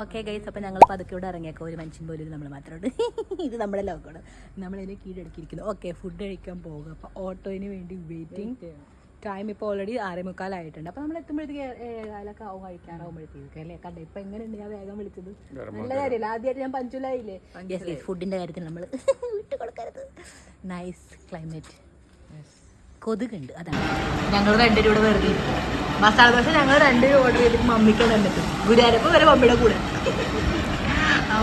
Okay guys, അപ്പോൾ ഞങ്ങൾ പതുക്കെ ഇവിടെ ഇറങ്ങിയേക്കോ. ഒരു മനുഷ്യൻ പോലും നമ്മൾ മാത്രമുണ്ട്. ഇത് നമ്മുടെ ലോകമാണ്, നമ്മളതിനെ കീഴടക്കിയിരിക്കുന്നു. ഓക്കെ, ഫുഡ് കഴിക്കാൻ പോകുക. അപ്പോൾ ഓട്ടോയിന് വേണ്ടി വെയിറ്റിംഗ്. ടൈം ഇപ്പോൾ ഓൾറെഡി 6:45 അപ്പോൾ നമ്മൾ എത്തുമ്പോഴത്തേക്ക് 7:15 ആവും, കഴിക്കാറാവുമ്പോഴത്തേക്ക് അല്ലേ. കണ്ടേ ഇപ്പം എങ്ങനെയുണ്ട് ഞാൻ വേഗം വിളിച്ചത്. നല്ല കാര്യമല്ല, ആദ്യമായിട്ട് ഞാൻ പഞ്ചുലായില്ലേ. ഫുഡിൻ്റെ കാര്യത്തിൽ നമ്മൾ വിട്ട് കൊടുക്കരുത്. നൈസ് ക്ലൈമറ്റ്, കൊതുകുണ്ട്, അതാണ്. ഞങ്ങൾ രണ്ടുപേരും ഇവിടെ വെറുതെ മസാല ദോശ ഞങ്ങൾ രണ്ടുപേരും ഓർഡർ ചെയ്തിട്ട് മമ്മിക്ക് തന്നിട്ട് ഗുരുവായൂരപ്പം വരെ മമ്മിയുടെ കൂടെ.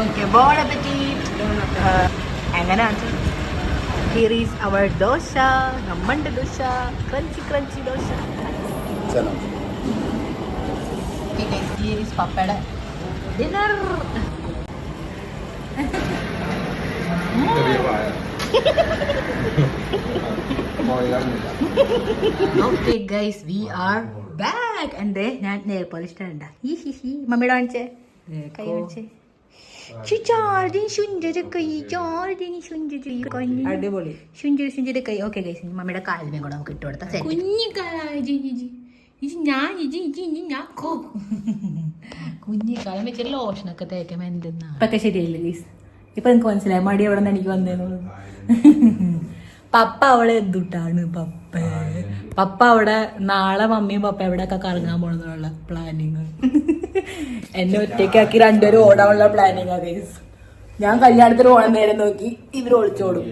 Okay, bon appetit. അങ്ങനെയാണ്. ഹിയർ ഈസ് അവർ ദോശ, നമ്മളുടെ dosa, crunchy crunchy dosa. Here is പപ്പയുടെ dinner. Okay guys, we are back. എന്തേ ഞാൻ നെയിൽ പോളിഷ് ഇടണ്ട. മമ്മിയുടെ കാണിച്ചേ, കൈ കാണിച്ചേ. അടിപൊളി സുന്ദര കൈ. ഓക്കെ ഗൈസ്, മമ്മിയുടെ കാലിനെ കൂടെ നമുക്ക് ഇട്ട് കൊടുത്താൽ കുഞ്ഞിക്കാലം വെച്ചിട്ട് ലോഷനൊക്കെ തേക്കാൻ എന്തെന്നാ ഇപ്പൊക്കെ ശരിയല്ലേ ഗൈസ്. ഇപ്പൊ എനിക്ക് മനസ്സിലായി മടി എവിടെ നിന്ന് എനിക്ക് വന്നേന്ന്. പപ്പ അവളെ എന്തുട്ടാണ് പപ്പ അവിടെ നാളെ മമ്മിയും പപ്പ എവിടെയൊക്കെ കറങ്ങാൻ പോണെന്നുള്ള പ്ലാനിങ്. എന്നെ ഒറ്റയ്ക്കാക്കി രണ്ടുപേരും ഓടാനുള്ള പ്ലാനിങ്. ഗൈസ്, ഞാൻ കല്യാണത്തിന് ഓടാൻ നേരം നോക്കി ഇവര് ഒളിച്ചോടും.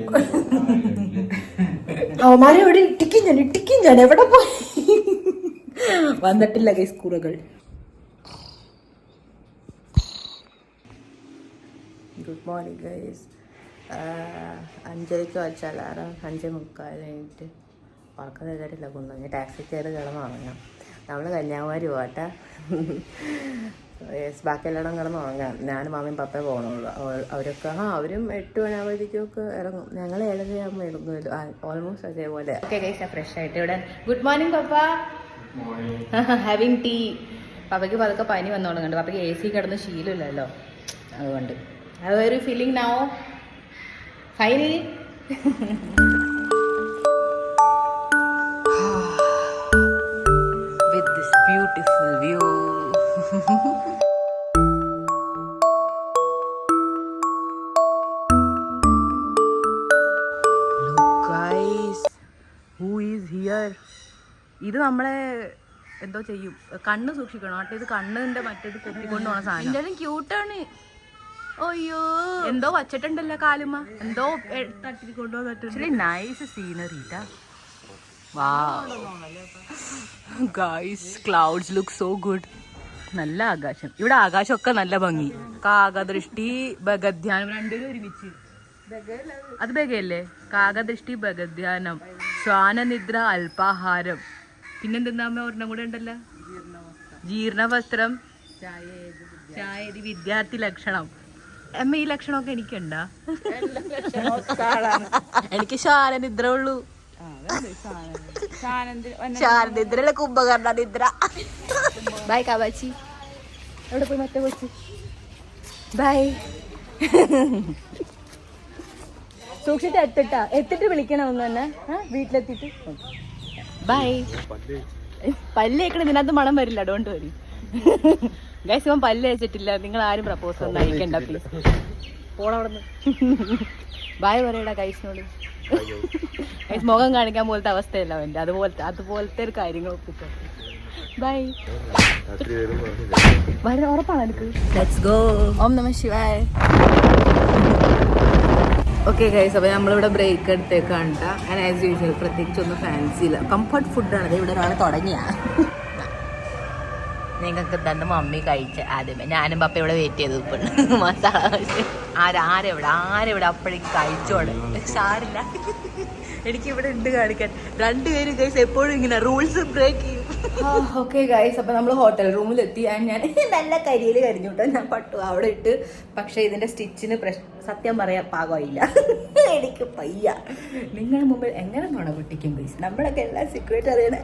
അവന്മാരെ എവിടെ ഇട്ടിക്കും ഞാൻ എവിടെ പോയി. വന്നിട്ടില്ല ഗൈസ് കുറുകൾ. Good morning guys. 5:30 വെച്ച അലാറം 5:45 ഉറക്കം തരാറില്ല. കൊന്നു ടാക്സി കയറി കിടന്നുറങ്ങാം. നമ്മൾ കന്യാകുമാരി പോട്ടെ. ബാക്കി എല്ലായിടം കിടന്നുറങ്ങാം. ഞാനും മാമയും പപ്പേ പോകണുള്ളൂ. അവരൊക്കെ അവരും 8 മണിയാകുമ്പോഴത്തേക്കൊക്കെ ഇറങ്ങും. ഞങ്ങൾ 7:30 ഇറങ്ങുമല്ലോ, ഓൾമോസ്റ്റ് അതേപോലെ. ഓക്കെ ഗൈസ്, ഫ്രഷ് ആയിട്ട് ഇവിടെ. Good morning papa. Having tea. പപ്പയ്ക്ക് പതുക്കെ പനി വന്നോളുന്നുണ്ട്. പപ്പയ്ക്ക് AC കിടന്ന് ശീലമില്ലല്ലോ, അതുകൊണ്ട് അതൊരു feeling now. Finally with this beautiful view. ഇത് നമ്മളെ എന്തോ ചെയ്യും, കണ്ണ് സൂക്ഷിക്കണം കേട്ടോ. ഇത് കണ്ണിന്റെ മറ്റേത് കൊത്തിക്കൊണ്ട് പോണ സാധനം. എന്തായാലും ക്യൂട്ടാണ്. അയ്യോ, എന്തോ വച്ചിട്ടുണ്ടല്ലോ കാലുമ്മ, എന്തോ തട്ടിക്കൊണ്ടോ. Nice scenery. Guys, clouds look so good. നല്ല ആകാശം. ഇവിടെ ആകാശമൊക്കെ നല്ല ഭംഗി. കാകദൃഷ്ടി, ഭഗധ്യാനം രണ്ടുപേരും ഒരുമിച്ച്. അത് ബഗയല്ലേ? കാകദൃഷ്ടി, ഭഗധ്യാനം, ശ്വാനനിദ്ര, അല്പാഹാരം. പിന്നെന്താ ഒരെണ്ണം കൂടെ ഉണ്ടല്ലോ, ജീർണവസ്ത്രം, ചായതി, വിദ്യാർത്ഥി ലക്ഷണം. അമ്മ ഈ ലക്ഷണമൊക്കെ എനിക്കുണ്ടാ? എനിക്ക് ശ്വാനനിദ്ര ഉള്ളൂ. ശ്വാനനിദ്രല്ല, കുംഭകർണ നിദ്ര. ബൈ കാവാച്ചി. എവിടെ പോയി മറ്റേ കൊച്ചു? ബൈ. സൂക്ഷിച്ച് എത്തിട്ട് വിളിക്കണം ഒന്ന് തന്നെ, വീട്ടിലെത്തിട്ട്. ബൈ. പല്ലേക്കണം, ഇതിനകത്ത് മണം വരില്ല. ഡോണ്ട് വരി ഗൈസ്. ഇവൻ പല്ല് വെച്ചിട്ടില്ല. നിങ്ങൾ ആരും പ്രപ്പോസ് ഒന്നും അയക്കണ്ട പ്ലീസ്. പോണവിടുന്ന്. ബൈ പറയടാ ഗൈസിനോട്. ഗൈസ്, മുഖം കാണിക്കാൻ പോലത്തെ അവസ്ഥയല്ല അവൻ്റെ. അതുപോലത്തെ ഒരു കാര്യങ്ങൾ ഒപ്പിച്ചോ. ബൈ. വരാൻ ഉറപ്പാണ് എനിക്ക്. Let's go. ഓം നമഃ ശിവായ. ഓക്കെ ഗൈസ്, അപ്പോൾ നമ്മളിവിടെ ബ്രേക്ക് എടുത്തേക്കാണ്. ആൻഡ് ആസ് യൂഷ്വൽ പ്രത്യേകിച്ചൊന്നും ഫാൻസി ഇല്ല. കംഫർട്ട് ഫുഡാണ്. ഇവിടെ ഒരാൾ തുടങ്ങിയാ. നിങ്ങൾക്ക് തന്നെ മമ്മി കഴിച്ച ആദ്യമേ. ഞാനും പപ്പ ഇവിടെ വെയിറ്റ് ചെയ്തു. ഇപ്പം മസാല ദോശ ആരെവിടെ അപ്പോഴേക്ക് കഴിച്ചോടെ. സാരില്ല, എനിക്കിവിടെ ഉണ്ട് കാണിക്കാൻ. രണ്ടുപേരും ഗൈസ് എപ്പോഴും ഇങ്ങനെ റൂൾസ് ബ്രേക്ക് ചെയ്യും. ഓക്കെ ഗൈസ്, അപ്പോൾ നമ്മൾ ഹോട്ടൽ റൂമിലെത്തി. ഞാൻ നല്ല കരിയിൽ കരിഞ്ഞു കേട്ടോ. ഞാൻ പട്ടു അവിടെ ഇട്ട്. പക്ഷേ ഇതിൻ്റെ സ്റ്റിച്ചിന് സത്യം പറയാൻ പാകമായില്ല. എനിക്ക് പയ്യ. നിങ്ങളുടെ മുമ്പിൽ എങ്ങനെ നുണ പൊട്ടിക്കും ഗൈസ്? നമ്മളൊക്കെ എല്ലാ സീക്രറ്റ് അറിയണേ.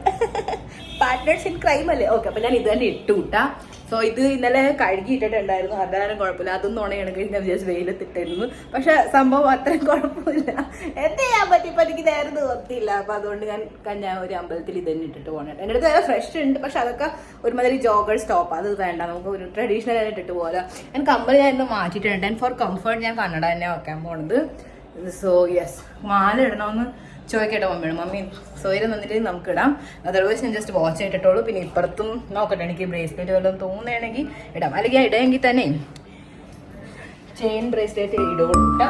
പാർട്ട്നേഴ്സ് ഇൻ ക്രൈം അല്ലേ? ഓക്കെ, അപ്പോൾ ഞാൻ ഇത് തന്നെ ഇട്ടു കൂട്ടാ. സോ ഇത് ഇന്നലെ കഴുകിയിട്ടിട്ടുണ്ടായിരുന്നു, അതാരും കുഴപ്പമില്ല. അതൊന്നും ഉണയണെങ്കിൽ ഞാൻ വിചാരിച്ച് വെയിലത്തിട്ടായിരുന്നു. പക്ഷെ സംഭവം അത്രയും കുഴപ്പമില്ല. എന്ത് ചെയ്യാൻ പറ്റി? ഇപ്പം എനിക്ക് നേരത്തെ ഓർത്തില്ല. അപ്പം അതുകൊണ്ട് ഞാൻ കന്യാകുമാരി അമ്പലത്തിൽ ഇത് തന്നെ ഇട്ടിട്ട് പോകണം. എൻ്റെ അടുത്ത് നല്ല ഫ്രഷ് ഉണ്ട്, പക്ഷെ അതൊക്കെ ഒരുമാതിരി ജോഗർ സ്റ്റോപ്പ്, അത് വേണ്ട, നമുക്ക് ഒരു ട്രഡീഷണൽ ആയിട്ട് ഇട്ട് പോലെ. ഞാൻ കമ്മൽ ഞാൻ ഇന്ന് മാറ്റിയിട്ടുണ്ട്. ആൻഡ് ഫോർ കംഫർട്ട് ഞാൻ കണ്ണട തന്നെ വെക്കാൻ പോണത്. സോ യെസ്, മാല ഇടണമെന്ന് ചോദിക്കട്ടെ മമ്മിയോട്. മമ്മി സൗകര്യം തന്നിട്ട് നമുക്ക് ഇടാം, അതർവൈസ് ഞാൻ ജസ്റ്റ് വാച്ച് ഇട്ടിട്ടുള്ളൂ. പിന്നെ ഇപ്പുറത്തും നോക്കട്ടെ, എനിക്ക് ബ്രേസ്ലെറ്റ് വല്ലതും തോന്നുകയാണെങ്കിൽ ഇടാം, അല്ലെങ്കിൽ ഇടയെങ്കിൽ തന്നെ ചെയിൻ ബ്രേസ്ലെറ്റ് ഇടുകൊണ്ട്.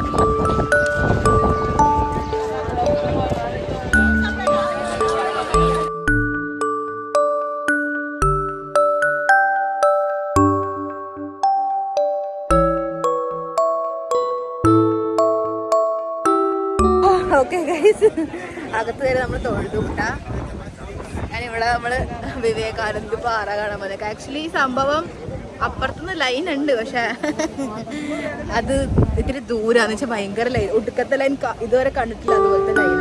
ഓക്കെ ഗൈസ്, അകത്ത് വരെ നമ്മൾ തൊഴുതുകൂട്ട. ഞാനിവിടെ നമ്മള് വിവേകാനന്ദ പാറ കാണാൻ പോകുന്നത്. ആക്ച്വലി ഈ സംഭവം അപ്പുറത്തുനിന്ന് ലൈൻ ഉണ്ട്, പക്ഷെ അത് ഇത്തിരി ദൂരാന്ന് വെച്ചാൽ ഭയങ്കര ലൈൻ, ഒടുക്കത്തെ ലൈൻ ഇതുവരെ കണ്ടിട്ടില്ല, അതുപോലത്തെ ലൈൻ.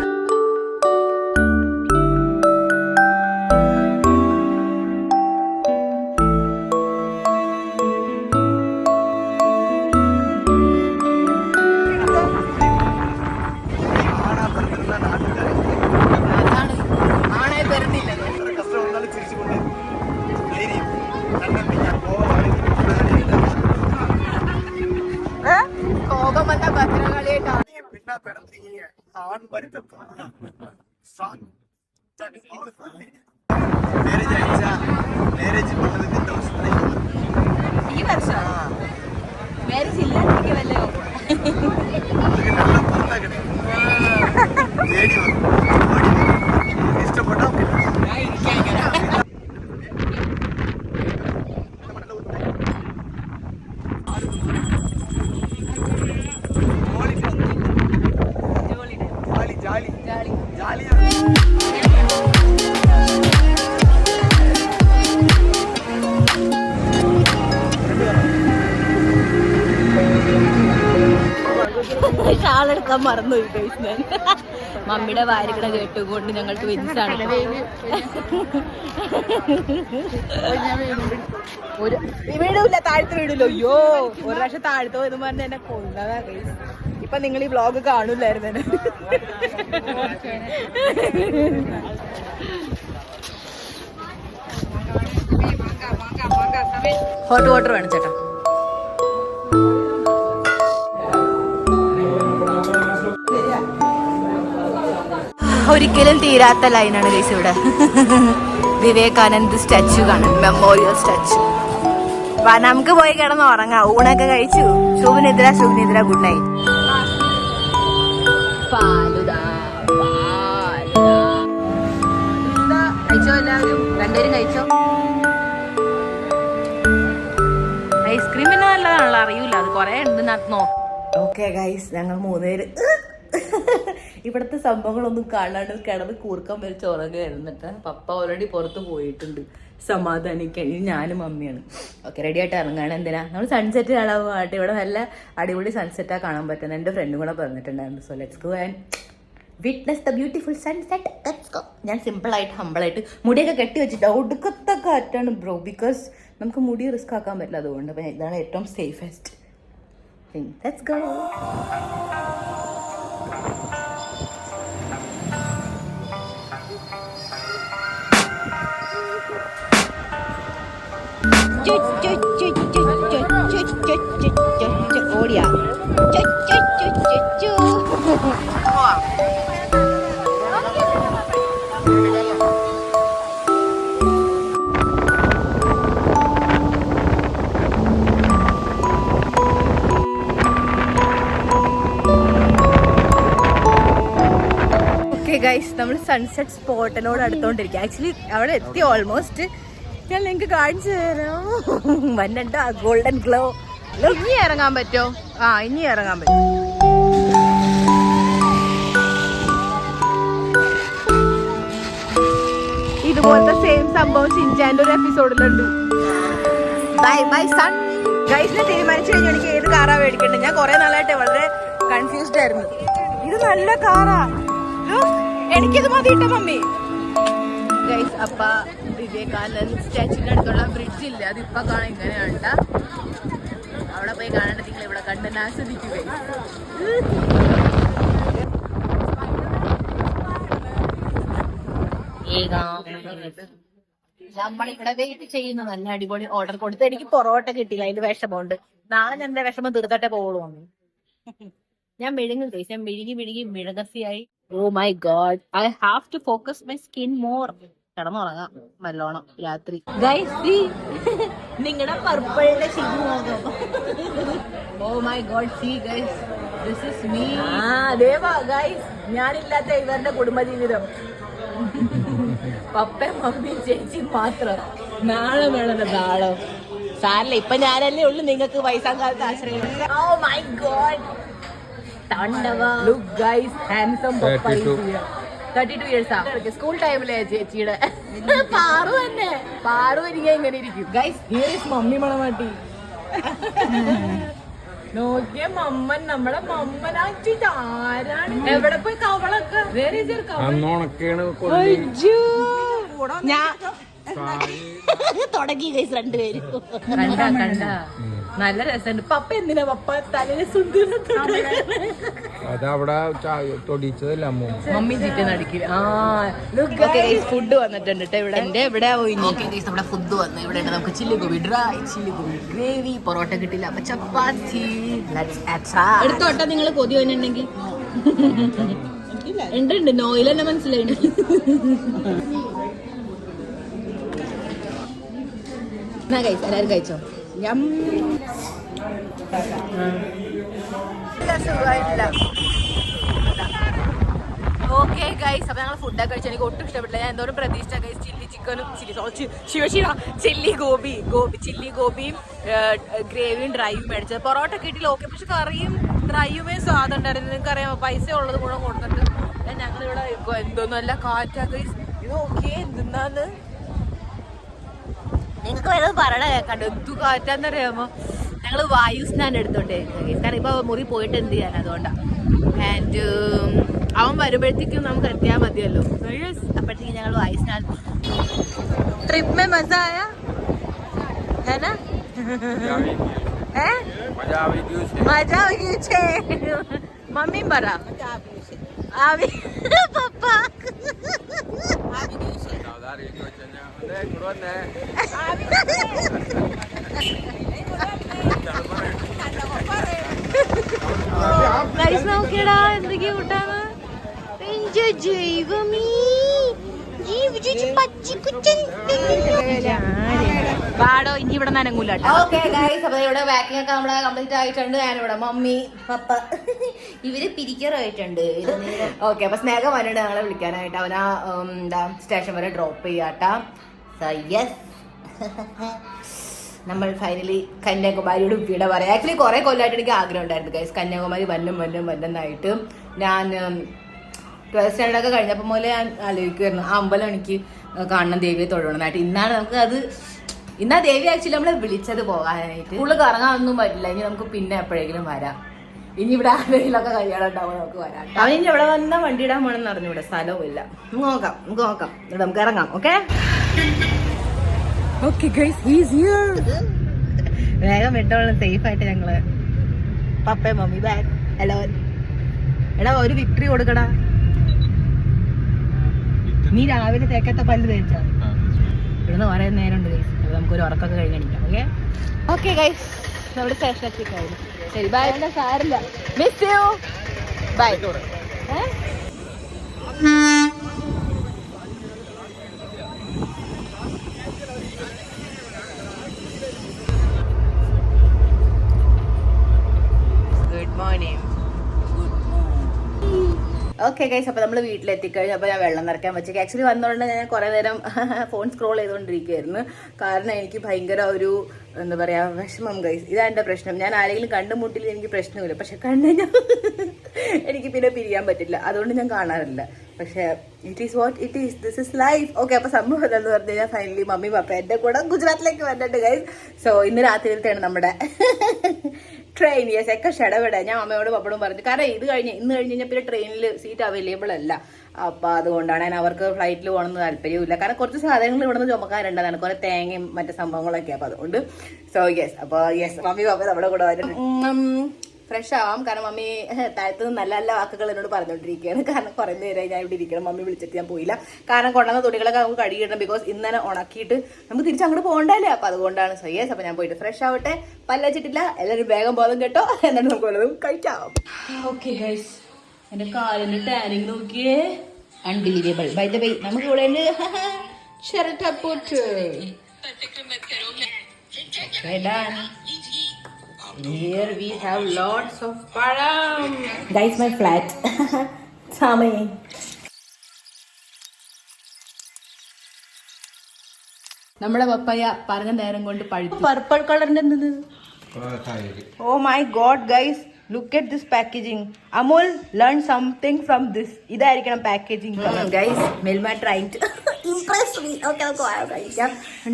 ഈ വർഷം മാരേജ് ഇല്ലാതിരിക്കുമല്ലോ. ഷാളെടുക്കാൻ മറന്നുപോയി ഗൈസ് ഞാൻ. മമ്മിയുടെ വാരിക്കണ കേട്ടുകൊണ്ട് ഞങ്ങൾ ട്വിൻസാണ്. ഒരു വീടില്ല, താഴത്ത് വീടില്ലോ. അയ്യോ, ഒരു പ്രാവശ്യം താഴത്ത് പോയെന്ന് പറഞ്ഞ് എന്നെ കൊന്നതാ ഗൈസ്. ഇപ്പൊ നിങ്ങൾ ഈ വ്ലോഗ് കാണൂലായിരുന്നു. ഹോട്ട് വാട്ടർ വേണം ചേട്ടാ. ഒരിക്കലും തീരാത്ത ലൈനാണ് ഗൈസ് ഇവിടെ. വിവേകാനന്ദ് സ്റ്റാച്ചു കാണാൻ, മെമ്മോറിയൽ സ്റ്റാച്ചു. നമുക്ക് പോയി കിടന്ന് ഉറങ്ങാം. ഊണൊക്കെ കഴിച്ചു. ശുഭനിദ്ര, ശുഭനിദ്ര, ഗുഡ് നൈറ്റ്. കഴിച്ചോ എല്ലാവരും? രണ്ടുപേരും കഴിച്ചോ? ഐസ്ക്രീം പിന്നെ നല്ലതാണല്ലോ, അറിയൂല, അത് കൊറേ ഉണ്ട് നോക്കാം. ഓക്കെ ഗൈസ്, ഞങ്ങൾ മൂന്നുപേര് ഇവിടുത്തെ സംഭവങ്ങളൊന്നും കാണാണ്ട് കിടന്ന് കൂർക്കം വരെ ഉറങ്ങി വരുന്നിട്ട്. പപ്പ ഓൾറെഡി പുറത്ത് പോയിട്ടുണ്ട് സമാധാനിക്കാൻ. ഞാനും മമ്മിയാണ്. ഓക്കെ, റെഡി ആയിട്ട് ഇറങ്ങാണ്. എന്തിനാ നമ്മൾ സൺസെറ്റ് കാണാൻ പോകട്ടെ. ഇവിടെ നല്ല അടിപൊളി സൺസെറ്റാണ് കാണാൻ പറ്റുന്നത്. എൻ്റെ ഫ്രണ്ടും കൂടെ പറഞ്ഞിട്ടുണ്ടായിരുന്നു. So let's go and witness the beautiful sunset. Let's go. ഞാൻ സിമ്പിളായിട്ട് ഹമ്പിളായിട്ട് മുടിയൊക്കെ കെട്ടി വെച്ചിട്ട് ഒടുക്കത്തെ കാറ്റാണ് ബ്രോ, ബിക്കോസ് നമുക്ക് മുടി റിസ്ക് ആക്കാൻ പറ്റില്ല. അതുകൊണ്ട് അപ്പം ഇതാണ് ഏറ്റവും സേഫസ്റ്റ് തിങ്. Let's go. ഓടിയാ ഗൈസ്, നമ്മൾ സൺസെറ്റ് സ്പോട്ടിനോട് അടുത്തോണ്ടിരിക്കുക. ആക്ച്വലി അവിടെ എത്തി ഓൾമോസ്റ്റ്. ഞാൻ നിങ്ങൾക്ക് കാണിച്ചു തരാം. വന്നിട്ട് ആ ഗോൾഡൻ ഗ്ലോ. ഇനി ഇറങ്ങാൻ പറ്റോ? ആ, ഇനി ഇറങ്ങാൻ പറ്റും. ഇതുപോലത്തെ സെയിം സംഭവം ഷിൻചാന്റെ ഒരു എപ്പിസോഡിലുണ്ട്. Bye bye sun. ഗൈസിനെ തീരുമാനിച്ചു കഴിഞ്ഞു എനിക്ക് ഏത് കാറാ മേടിക്കണ്ടേ. ഞാൻ കുറെ നാളായിട്ട് വളരെ കൺഫ്യൂസ്ഡ് ആയിരുന്നു. ഇത് നല്ല കാറാ, എനിക്കിത് മതിയിട്ട മമ്മി. ഗൈസ്, അപ്പ വിവേകാനന്ദ് സ്റ്റാച്യൂന്റെ അടുത്തുള്ള ബ്രിഡ്ജ് ഇല്ല, അത് ഇപ്പൊ കാണാൻ ഇങ്ങനെയാണ്. അവിടെ പോയി കാണേണ്ട നിങ്ങൾ ഇവിടെ കണ്ട് ആസ്വദിക്കുക. നമ്മളിവിടെ വെയിറ്റ് ചെയ്യുന്ന നല്ല അടിപൊളി ഓർഡർ കൊടുത്ത് എനിക്ക് പൊറോട്ട കിട്ടിയില്ല, അതിന്റെ വിഷമമുണ്ട്. നാളെ ഞാൻ എന്റെ വിഷമം തീർത്തട്ടെ പോകുള്ളൂ. ഞാൻ മെഴുകും കഴിച്ചു, ഞാൻ മെഴുകി മിഴകസിയായി. Oh my god, I have to focus my skin more. കിടന്നുറങ്ങാം നല്ലോണം രാത്രി. ഗൈസ് നിങ്ങളുടെ പർപ്പിളിന്റെ ശിഖുമോകം. Oh my god, see guys, this is me. അതേവാ ഗൈസ്, ഞാനില്ലാത്ത ഇവരുടെ കുടുംബജീവിതം. പപ്പയും മമ്മിയും ചേച്ചി മാത്രം. നാളെ വേണം നാളെ. സാറില്ല, ഇപ്പൊ ഞാനല്ലേ ഉള്ളു നിങ്ങൾക്ക് വയസ്സാം കാലത്ത് ആശ്രയം. Oh my God, look guys, handsome പപ്പ. 32 years ആ. സ്കൂൾ ടൈമിലെ ചേച്ചിയുടെ പാറു തന്നെ. പാറു എനിക്ക് ഇങ്ങനെ ഇരിക്കും. ഗൈസ്, ഹിയർ ഈസ് മമ്മി മണവാട്ടി. നോക്കിയ മമ്മൻ, നമ്മുടെ മമ്മനാറ്റി ആരാണ്? എവിടെ പോയി കവളൊക്കെ? തുടങ്ങി ഗൈസ് രണ്ടുപേരും. കണ്ട നല്ല രസമുണ്ട്. പപ്പ എന്തിനാ പപ്പ തലയിലെ സുന്ദരം മമ്മി ചിക്കൻ അടിക്കില്ല. ഫുഡ് വന്നിട്ടുണ്ട് ഇവിടെ. ഇവിടെ നമ്മുടെ ഫുഡ് വന്നു. ഇവിടെ ഉണ്ട് നമുക്ക് chilli gobi dry, chilli gobi gravy, parotta കിട്ടില്ല അപ്പൊ ചപ്പാത്തി. എടുത്തോട്ടെ നിങ്ങൾ കൊതി വന്നിട്ടുണ്ടെങ്കിൽ. ഉണ്ട് നോയിൽ തന്നെ മനസ്സിലായി. എല്ലാരും കഴിച്ചോ? ഓക്കെ ഗൈസ്, അപ്പൊ ഞങ്ങൾ ഫുഡൊക്കെ കഴിച്ചു. എനിക്ക് ഒട്ടും ഇഷ്ടപ്പെട്ടില്ല. ഞാൻ എന്തോരം പ്രതീക്ഷിച്ച ഗൈസ്. ചില്ലി ചിക്കനും ചില്ലി ഗോപിയും ഗ്രേവിയും ഡ്രൈയും മേടിച്ചത്. പൊറോട്ട കിട്ടിയില്ല, ഓക്കെ, പക്ഷെ കറിയും ഡ്രൈയുമേ സ്വാദം ഉണ്ടായിരുന്നു. നിങ്ങൾക്ക് അറിയാമോ, പൈസ ഉള്ളത് മുഴുവൻ കൊടുത്തിട്ട് ഞങ്ങളിവിടെ എന്തോന്നല്ല കാറ്റാ ഗൈസ്. ഇത് ഓക്കെ എന്തിന്നാന്ന് നിങ്ങൾക്ക് വല്ലതും പറയണ കേൾക്കണ്ട. എന്തു കാറ്റാന്നറിയാമോ? ഞങ്ങൾ വായുസ്നാനം എടുത്തോണ്ടേ, കാരണം ഇപ്പൊ മുറി പോയിട്ട് എന്ത് ചെയ്യാൻ, അതുകൊണ്ടാണ്. ആൻഡ് അവൻ വരുമ്പോഴത്തേക്കും നമുക്ക് എത്തിയാൽ മതിയല്ലോ. അപ്പോഴത്തേക്കും ഞങ്ങൾ വായുസ്നാനം. ട്രിപ്പ് മേ മസ ആയാ है ना? मजा मम्मी बरा आवी पप्पा നോക്കിയടാ എന്തൊക്കെയാ കൂട്ടാണ്. പാടോ ഇനി ഇവിടെ നനങ്ങൂല. ഓക്കെ ഗൈസ്, അപ്പൊ ഇവിടെ വാക്കിംഗ് ഒക്കെ നമ്മളെ കംപ്ലീറ്റ് ആയിട്ടുണ്ട്. ഞാനിവിടെ മമ്മി പപ്പ ഇവര് പിരിക്കറായിട്ടുണ്ട്. ഓക്കെ, അപ്പൊ സ്നേഹം വന്നിട്ട് ഞങ്ങളെ വിളിക്കാനായിട്ട്. അവനാ എന്താ സ്റ്റേഷൻ വരെ ഡ്രോപ്പ് ചെയ്യാട്ടാ. സോ യെസ്, നമ്മൾ ഫൈനലി കന്യാകുമാരിയുടെ ഉപ്പിയുടെ പറയാം. ആക്ച്വലി കുറെ കൊല്ലമായിട്ട് എനിക്ക് ആഗ്രഹം ഉണ്ടായിരുന്നു ഗൈസ്, കന്യാകുമാരി വന്നെന്നായിട്ട്. ഞാൻ 12th സ്റ്റാൻഡേർഡൊക്കെ കഴിഞ്ഞപ്പോൾ മുതലേ ഞാൻ ആലോചിക്കുമായിരുന്നു ആ അമ്പലം എനിക്ക് കാണണം, ദേവിയെ തൊഴണമെന്നായിട്ട്. ഇന്നാണ് നമുക്ക് അത്, ഇന്നാ ദേവി ആക്ച്വലി നമ്മളെ വിളിച്ചത് പോകാനായിട്ട്. സ്കൂളിൽ കറങ്ങാനൊന്നും പറ്റില്ല, ഇനി നമുക്ക് പിന്നെ എപ്പോഴെങ്കിലും വരാം. ഇനി ഇവിടെ ആരെങ്കിലുമൊക്കെ കല്യാണം ഉണ്ടാവും, നമുക്ക് വരാം. അവൻ ഇനി ഇവിടെ വന്നാൽ വണ്ടി ഇടാൻ പോകണമെന്ന് പറഞ്ഞു. ഇവിടെ സ്ഥലവും ഇല്ല. നമുക്ക് നോക്കാം ഇവിടെ നമുക്ക് ഇറങ്ങാം. ഓക്കെ വേഗം വിട്ടോളാം, സേഫ് ആയിട്ട് ഞങ്ങള്. പപ്പയും മമ്മി ബാക്ക്. ഹലോ എടാ, ഒരു വിക്ടറി കൊടുക്കടാ. നീ രാവിലെ തേക്കത്തെ പല്ല് തേച്ചാ ഇവിടുന്ന് പറയാൻ നേരമുണ്ട് ഗൈസ്. അപ്പൊ നമുക്കൊരു ഉറക്കൊക്കെ കഴിഞ്ഞിട്ടാം. ഓക്കെ ഗൈസ്, നമ്മുടെ സ്റ്റേഷൻ എത്തിക്കായിരുന്നു. ശരി, ബൈ. സാരില്ല, miss you, bye. Good morning. Okay guys, അപ്പോൾ നമ്മൾ വീട്ടിലെത്തിക്കഴിഞ്ഞു. അപ്പോൾ ഞാൻ വെള്ളം നിറയ്ക്കാൻ വെച്ചേക്ക്. ആക്ച്വലി വന്നതുകൊണ്ട് ഞാൻ കുറേ നേരം ഫോൺ സ്ക്രോൾ ചെയ്തുകൊണ്ടിരിക്കുകയായിരുന്നു. കാരണം എനിക്ക് ഭയങ്കര ഒരു എന്താ പറയുക വിഷമം ഗൈസ്. ഇതാണ് എൻ്റെ പ്രശ്നം. ഞാൻ ആരെങ്കിലും കണ്ടുമുട്ടില്ല എനിക്ക് പ്രശ്നമില്ല, പക്ഷെ കണ്ടുകഴിഞ്ഞാൽ എനിക്ക് പിന്നെ പിരിയാൻ പറ്റില്ല. അതുകൊണ്ട് ഞാൻ കാണാറില്ല. പക്ഷേ it is what it is, this is life. Okay, അപ്പോൾ സംഭവം എന്താണെന്ന് പറഞ്ഞു കഴിഞ്ഞാൽ ഫൈനലി മമ്മി പപ്പ എൻ്റെ കൂടെ ഗുജറാത്തിലേക്ക് വന്നിട്ടുണ്ട് ഗൈസ്. സോ ഇന്ന് രാത്രിയിലത്തെയാണ് നമ്മുടെ ട്രെയിൻ. യെസ്, ഒക്കെ ഷടപെടാം. ഞാൻ അമ്മയോടും പപ്പടും പറഞ്ഞു, കാരണം ഇന്ന് കഴിഞ്ഞ് കഴിഞ്ഞാൽ പിന്നെ ട്രെയിനിൽ സീറ്റ് അവൈലബിൾ അല്ല. അപ്പോൾ അതുകൊണ്ടാണ് ഞാൻ അവർക്ക് ഫ്ലൈറ്റിൽ പോകണമെന്ന് താല്പര്യമില്ല. കാരണം കുറച്ച് സാധനങ്ങൾ ഇവിടെ നിന്ന് ചുമക്കാറുണ്ടാണ്, കുറേ തേങ്ങയും മറ്റു സംഭവങ്ങളൊക്കെ. അപ്പോൾ അതുകൊണ്ട് സോ യെസ്, അപ്പോൾ യെസ് മമ്മി പപ്പ നമ്മുടെ കൂടെ വരും. ഫ്രഷ് ആവാം. കാരണം മമ്മി താഴത്ത് നല്ല നല്ല വാക്കുകൾ എന്നോട് പറഞ്ഞുകൊണ്ടിരിക്കുകയാണ്. കാരണം കുറേ നേരമായി ഞാൻ ഇവിടെ ഇരിക്കണം. മമ്മി വിളിച്ചിട്ട് ഞാൻ പോയില്ല. കാരണം കൊണ്ടുവന്ന തുണികളൊക്കെ നമുക്ക് കഴുകിയിടണം. ബിക്കോസ് ഇന്നലെ ഉണക്കിയിട്ട് നമുക്ക് തിരിച്ചങ്ങോട്ട് പോകണ്ടല്ലേ. അപ്പം അതുകൊണ്ടാണ്. സോ യെസ്, അപ്പം ഞാൻ പോയിട്ട് ഫ്രഷ് ആവട്ടെ. പല്ലച്ചിട്ടില്ല, എല്ലാവരും വേഗം ബോധം കേട്ടോ. എന്നിട്ട് നമുക്ക് വല്ലതും കഴിക്കാം. ഓക്കെ ഗൈസ്, എൻ്റെ കാലിൻ്റെ ടാനിങ് നോക്കിയേ, അൺബിലീവബിൾ. ബൈ ദ വേ, നമുക്ക് ഇവിടെ ഉണ്ട് ചിരട്ടപ്പൂട്ട്. Okay, done. Here we have lots of param. Guys, my flat. Sami. നമ്മുടെ പപ്പായ പറഞ്ഞ നേരം കൊണ്ട് പഴുത്തു. പർപ്പിൾ കളറിന്റെ എന്തത്? Oh my god guys, look at this packaging. Amul learn something from this. ഇതായിരിക്കണം packaging. Guys, Milma trying to impress me. Okay okay, കഴിക്കാം.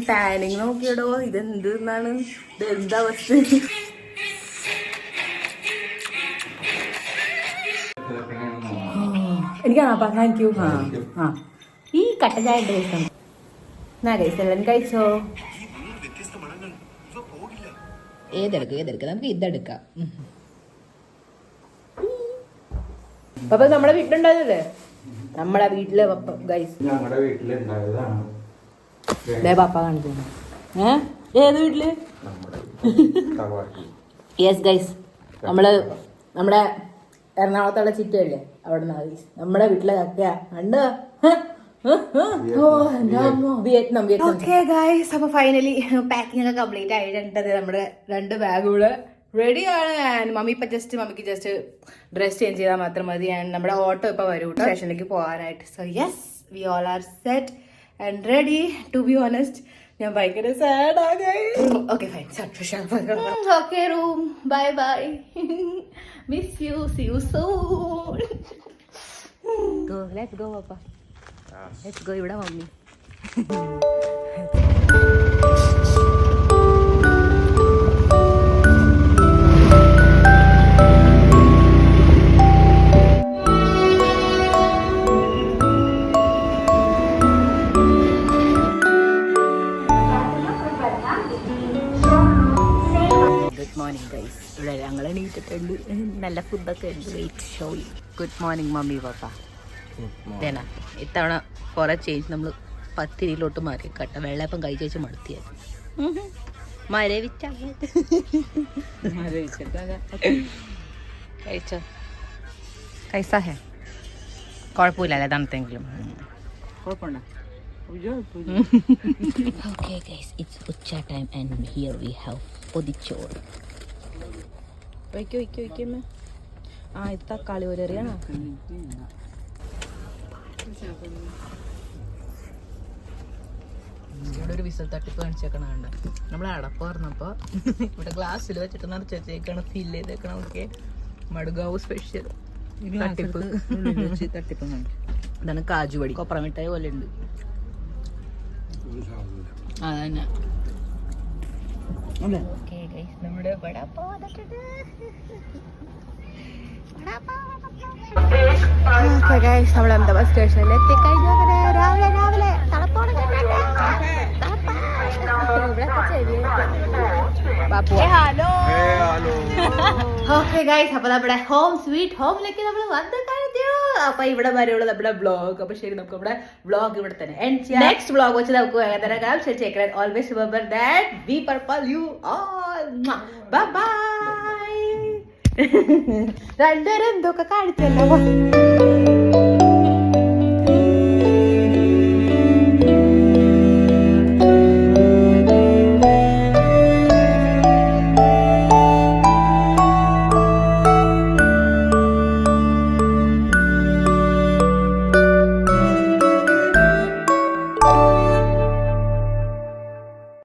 Tanning നോക്കിയടോ, ഇതെന്താണ്, ഇതെന്താ വസ്തു? എനിക്കാണോ? Thank you. ആ ഈ കട്ട ചായ കഴിക്കണം. എന്നാ കഴിച്ച എല്ലാവരും കഴിച്ചോ. ഏതെടുക്കാം, നമുക്ക് ഇതെടുക്കാം. പപ്പ നമ്മുടെ വീട്ടിലുണ്ടായതല്ലേ? നമ്മുടെ വീട്ടിലെ പപ്പ ഗൈസ്, പപ്പ കാണിച്ചു. ഏത് വീട്ടില്? യെസ് ഗൈസ്, നമ്മുടെ എറണാകുളത്തുള്ള ചിറ്റയല്ലേ, അവിടെ നിന്നാണ് ഗൈസ് നമ്മുടെ വീട്ടിലെ കക്കയാ. കണ്ടോ? വിയറ്റ്നാം. ഓക്കെ ഗൈസ്, അപ്പൊ ഫൈനലി പാക്കിംഗ് ഒക്കെ കംപ്ലീറ്റ് ആയിട്ടുണ്ട്. നമ്മുടെ 2 ബാഗ് കൂടെ റെഡിയാണ്. ആൻഡ് മമ്മിക്ക് ജസ്റ്റ് ഡ്രസ് ചേഞ്ച് ചെയ്താൽ മാത്രം മതി. ആൻഡ് നമ്മുടെ ഓട്ടോ ഇപ്പൊ വരും സ്റ്റേഷനിലേക്ക് പോകാനായിട്ട്. So yes, we all are set and ready. To be honest, ഞാൻ ഭയങ്കര സാഡ് ആയി. Okay fine, okay room, bye bye, miss you, see you soon. Go, let's go papa, let's go. ഇവിടെ mummy. ഇവിടെ ഞങ്ങൾ എണീറ്റിട്ടുണ്ട്. നല്ല ഫുഡൊക്കെ ഉണ്ട്. Wait show. Good morning mummy papa. ഇതേനാ ഇത്തവണ കുറെ ചേഞ്ച്. നമ്മൾ 10 കിലോട്ട് മാറി. കട്ട വെള്ളയപ്പം കഴിച്ചു മടുത്തിയത്. കഴിച്ചോ? കൈസാ ഹേ? കുഴപ്പമില്ലല്ലേ? തണുത്തെങ്കിലും കുഴപ്പമുണ്ടോ? Okay guys, it's ucha time and here we have പൊതിച്ചോറ്. വയ്ക്കോ. ആ, ഇത് തക്കാളി പോലെ അറിയാണോ? ഇവിടെ ഒരു വിസൽ തട്ടിപ്പ് കാണിച്ചേക്കണ കണ്ട. നമ്മൾ അടപ്പ് പറഞ്ഞപ്പോ ഇവിടെ ഗ്ലാസ്സിൽ വെച്ചിട്ട് നിറച്ച് വെച്ചേക്കാണ്, ഫില്ല് ചെയ്തേക്കണം. ഓക്കെ, മടുഗാവ് സ്പെഷ്യൽ തട്ടിപ്പ്. ഇതാണ് കാജുവടി, കൊപ്രമിഠായി പോലെ ഉണ്ട്. അതന്നെ. നമ്മുടെ നമ്മൾ അഹമ്മദാബാദ് സ്റ്റേഷനിൽ എത്തിക്കഴിഞ്ഞു. രാവിലെ ഓക്കെ ഗൈസ്, അപ്പൊ നമ്മുടെ ഹോം സ്വീറ്റ് ഹോമിലേക്ക് നമ്മൾ വന്നു കഴിഞ്ഞു. അപ്പൊ ഇവിടെ വരെയുള്ള നമ്മുടെ വ്ളോഗ്. അപ്പൊ ശരി, നമുക്ക് നമ്മുടെ വ്ളോഗ് ഇവിടെ തന്നെ എൻഡ് ചെയ്യാം. നെക്സ്റ്റ് വ്ളോഗ് വെച്ച് നമുക്ക് വേഗം കാണാം. Always remember that be purple you all. Bye bye. രണ്ടുപേരും എന്തൊക്കെ കാണിച്ചല്ലോ.